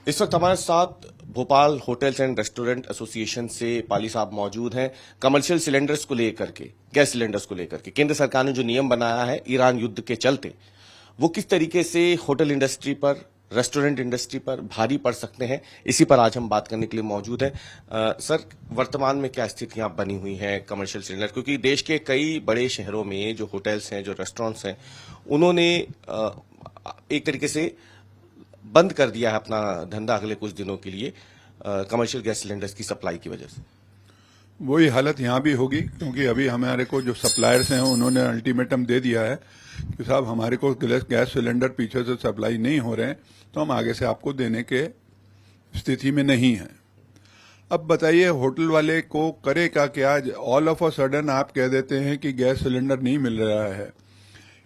इस वक्त हमारे साथ Bhopal hotels and restaurant association से पाली साहब मौजूद हैं। कमर्शियल सिलेंडर्स को लेकर के, गैस सिलेंडर्स को लेकर के केंद्र सरकार ने जो नियम बनाया है ईरान युद्ध के चलते, वो किस तरीके से होटल इंडस्ट्री पर, रेस्टोरेंट इंडस्ट्री पर भारी पड़ सकते हैं, इसी पर आज हम बात करने के लिए मौजूद हैं। सर, वर्तमान में क्या स्थितियां बनी हुई हैं कमर्शियल सिलेंडर, क्योंकि देश के कई बड़े शहरों में जो होटल्स हैं, जो रेस्टोरेंट्स हैं, उन्होंने एक तरीके से बंद कर दिया है अपना धंधा अगले कुछ दिनों के लिए कमर्शियल गैस सिलेंडर्स की सप्लाई की वजह से। वही हालत यहाँ भी होगी, क्योंकि अभी हमारे को जो सप्लायर्स हैं उन्होंने अल्टीमेटम दे दिया है कि साहब हमारे को गैस सिलेंडर पीछे से सप्लाई नहीं हो रहे हैं, तो हम आगे से आपको देने के स्थिति में नहीं हैं। अब बताइए होटल वाले को करे क्या? ऑल ऑफ अ सडन आप कह देते हैं कि गैस सिलेंडर नहीं मिल रहा है।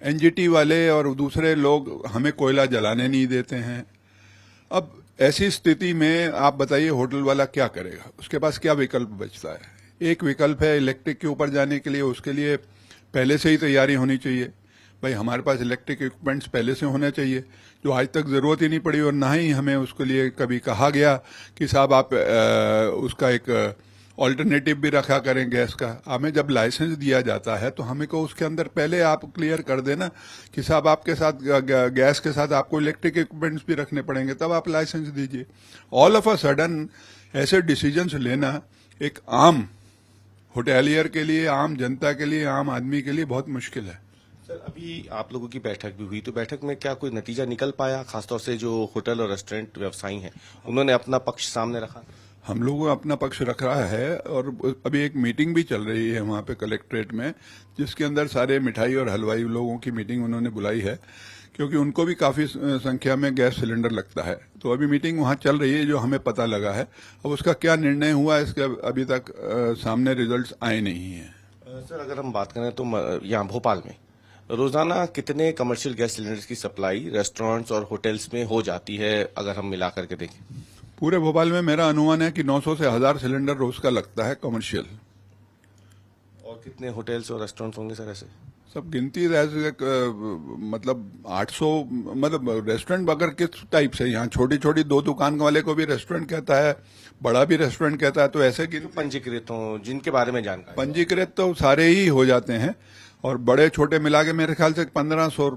एनजीटी वाले और दूसरे लोग हमें कोयला जलाने नहीं देते हैं। अब ऐसी स्थिति में आप बताइए होटल वाला क्या करेगा? उसके पास क्या विकल्प बचता है? एक विकल्प है इलेक्ट्रिक के ऊपर जाने के लिए। उसके लिए पहले से ही तैयारी होनी चाहिए। भाई हमारे पास इलेक्ट्रिक इक्विपमेंट्स पहले से होने चाहिए, जो आज तक जरूरत ही नहीं पड़ी, और ना ही हमें उसके लिए कभी कहा गया कि साहब आप उसका एक ऑल्टरनेटिव भी रखा करें गैस का। हमें जब लाइसेंस दिया जाता है तो हमें को उसके अंदर पहले आप क्लियर कर देना कि साहब आपके साथ गैस के साथ आपको इलेक्ट्रिक इक्विपमेंट्स भी रखने पड़ेंगे, तब आप लाइसेंस दीजिए। ऑल ऑफ अ सडन ऐसे डिसीजंस लेना एक आम होटेलियर के लिए, आम जनता के लिए, आम आदमी के लिए बहुत मुश्किल है। सर, अभी आप लोगों की बैठक भी हुई, तो बैठक में क्या कोई नतीजा निकल पाया? खासतौर से जो होटल और रेस्टोरेंट व्यवसायी हैं, उन्होंने अपना पक्ष सामने रखा? हम लोगों ने अपना पक्ष रख रहा है, और अभी एक मीटिंग भी चल रही है वहाँ पे कलेक्ट्रेट में, जिसके अंदर सारे मिठाई और हलवाई लोगों की मीटिंग उन्होंने बुलाई है, क्योंकि उनको भी काफी संख्या में गैस सिलेंडर लगता है। तो अभी मीटिंग वहाँ चल रही है, जो हमें पता लगा है। अब उसका क्या निर्णय हुआ, इसके अभी तक सामने रिजल्ट्स आए नहीं है। सर, अगर हम बात करें तो यहाँ भोपाल में रोजाना कितने कमर्शियल गैस सिलेंडर्स की सप्लाई रेस्टोरेंट्स और होटल्स में हो जाती है, अगर हम मिला करके देखें? पूरे भोपाल में मेरा अनुमान है कि 900 से 1000 सिलेंडर रोज का लगता है कमर्शियल। और कितने होटल्स और रेस्टोरेंट्स होंगे सर ऐसे? सब गिनती मतलब 800, मतलब रेस्टोरेंट अगर किस टाइप से, यहाँ छोटी छोटी 2 दुकान वाले को भी रेस्टोरेंट कहता है, बड़ा भी रेस्टोरेंट कहता है, तो ऐसे पंजीकृत हो जिनके बारे में जानकारी? पंजीकृत तो सारे ही हो जाते हैं, और बड़े छोटे मिला के मेरे ख्याल से 1500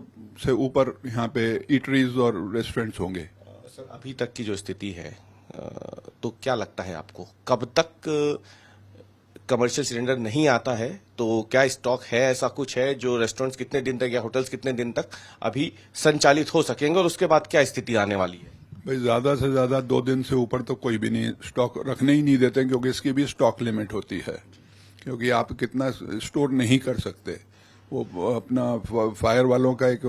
से ऊपर यहाँ पे ईटरीज और रेस्टोरेंट्स होंगे। सर, अभी तक की जो स्थिति है, तो क्या लगता है आपको, कब तक कमर्शियल सिलेंडर नहीं आता है? तो क्या स्टॉक है, ऐसा कुछ है जो रेस्टोरेंट्स कितने दिन तक या होटल्स कितने दिन तक अभी संचालित हो सकेंगे, और उसके बाद क्या स्थिति आने वाली है? भाई ज्यादा से ज्यादा 2 दिन से ऊपर तो कोई भी नहीं स्टॉक रखने ही नहीं देते, क्योंकि इसकी भी स्टॉक लिमिट होती है, क्योंकि आप कितना स्टोर नहीं कर सकते। वो अपना फायर वालों का एक,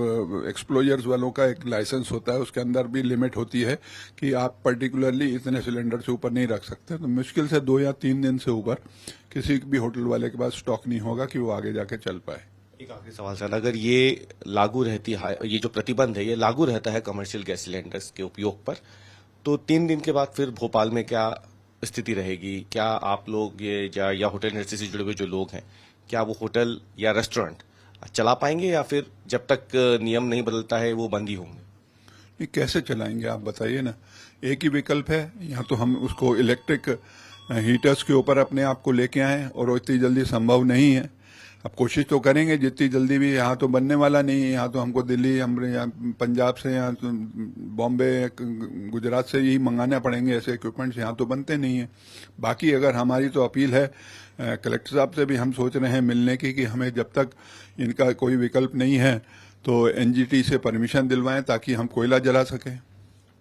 एक्सप्लोजर्स वालों का एक लाइसेंस होता है, उसके अंदर भी लिमिट होती है कि आप पर्टिकुलरली इतने सिलेंडर से ऊपर नहीं रख सकते। तो मुश्किल से 2 या 3 दिन से ऊपर किसी भी होटल वाले के पास स्टॉक नहीं होगा कि वो आगे जाके चल पाए। एक आखिरी सवाल सर, अगर ये लागू रहती है, ये जो प्रतिबंध है ये लागू रहता है कमर्शियल गैस सिलेंडर्स के उपयोग पर, तो 3 दिन के बाद फिर भोपाल में क्या स्थिति रहेगी? क्या आप लोग ये या होटल इंडस्ट्री से जुड़े हुए जो लोग हैं, क्या वो होटल या रेस्टोरेंट चला पाएंगे, या फिर जब तक नियम नहीं बदलता है वो बंद ही होंगे? ये कैसे चलाएंगे आप बताइए ना। एक ही विकल्प है, या तो हम उसको इलेक्ट्रिक हीटर्स के ऊपर अपने आप को लेके आए, और वो इतनी जल्दी संभव नहीं है। अब कोशिश तो करेंगे जितनी जल्दी भी, यहाँ तो बनने वाला नहीं है। यहाँ तो हमको दिल्ली, हम यहाँ पंजाब से, यहाँ बॉम्बे, गुजरात से ही मंगाने पड़ेंगे ऐसे इक्विपमेंट्स, यहाँ तो बनते नहीं है। बाकी अगर हमारी तो अपील है कलेक्टर साहब से भी, हम सोच रहे हैं मिलने की, कि हमें जब तक इनका कोई विकल्प नहीं है तो एनजीटी से परमिशन दिलवाएं, ताकि हम कोयला जला सकें।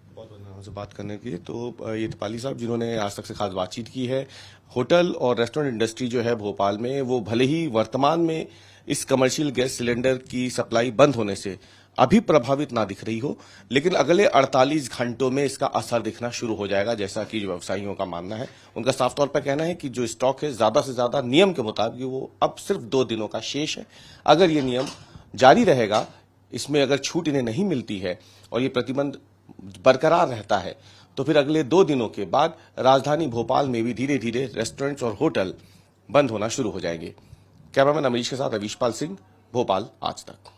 बहुत धन्यवाद से बात करने के लिए। तो ये पाली साहब जिन्होंने आज तक से खास बातचीत की है। होटल और रेस्टोरेंट इंडस्ट्री जो है भोपाल में, वो भले ही वर्तमान में इस कमर्शियल गैस सिलेंडर की सप्लाई बंद होने से अभी प्रभावित ना दिख रही हो, लेकिन अगले 48 घंटों में इसका असर दिखना शुरू हो जाएगा, जैसा कि व्यवसायियों का मानना है। उनका साफ तौर पर कहना है कि जो स्टॉक है ज्यादा से ज्यादा नियम के मुताबिक वो अब सिर्फ 2 दिनों का शेष है। अगर ये नियम जारी रहेगा, इसमें अगर छूट इन्हें नहीं मिलती है और ये प्रतिबंध बरकरार रहता है, तो फिर अगले 2 दिनों के बाद राजधानी भोपाल में भी धीरे धीरे रेस्टोरेंट्स और होटल बंद होना शुरू हो जाएंगे। कैमरामैन अमरीश के साथ अवीश पाल सिंह, भोपाल आज तक।